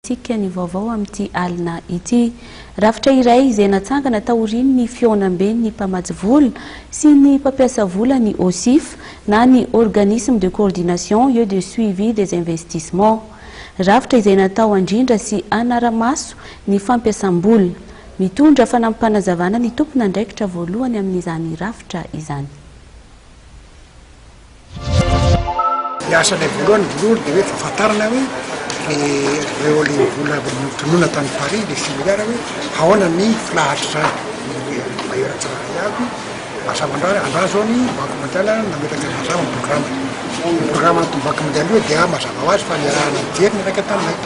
politika ny vaovao amin'ity alina ity. Rafitra iray izay natsangana taoriny ny fihaonamben'ny mpamatsy vola sy ny mpampiasa vola ny OSCIF na ny Organisme de Coordination et de Suivi des Investissements. Rafitra izay natao handrindra sy hanara-maso ny fampiasam-bola. Mitondra fanazavana ny tompon'andraikitra voalohany amin'izany rafitra izany. Asana voalohany dia hoe fahafantarana hoe ireo le vola tonona tany Paris le similara hoe ahoana ny filahatra mahery tsirairay avy mahasavandrara andra zao ny banque mondiale nametaka mazava ny programme ny banque mondiale io dia mazava ho azy fa niarahana mijery ny raika taminay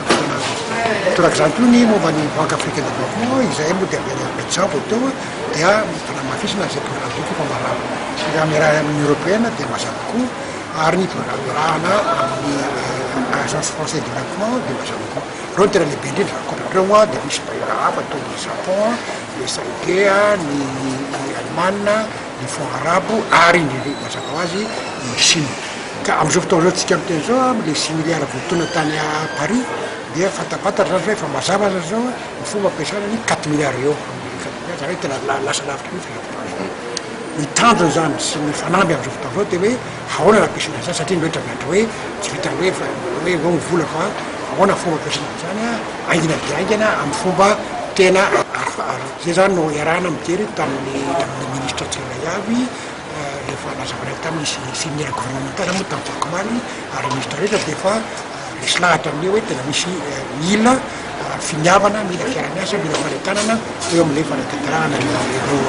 torak' izany toy ny momba ny banque africaine de développement izay moa dia amin'ny exemple teo dia fanamafisina zay programme zay fa marava miaraha amin'ny européenne dia mazava koa ary ny programme rahana amin'ny agence français de développement dia mazava koa reo ny tena lehibe indrindra koatrareo dia misy bailleur hafa toy ny Japon, ny Saodia, ny Allemagne, ny fonds arabo ary indrindra mazava ho azy ny Chine. Ka amin'izao fotoana zao tsika am'teny zao le 6 milliards voatona tany à Paris dia fantapantatra zany hoe fa mazava zao ny fomba ampiasana ny 4 milliards eo. Zany hoe tena lasa lavitra ny tanjony zany sy ny fanamby amin'izao fotoana zao dia hoe ahoana nampiasana zany satria ny loatra miandro hoe tsy vitany hoe ho vola fa ahoana fomba ampiasana zany aingina dia aingana amin'ny fomba tena zay zany no iarahana mijery tamin'ny ministre tsirairay avy rehefa nazavana tamin'ny séminaire gouvernemental moa tamin'ny vakomaly ary ministre rehetra dia fa misy lahatra amin'io hoe tena misy mila finiavana, mila fiara-miasa, mila fanetanana eo amin'ilay fanatanterahana ireo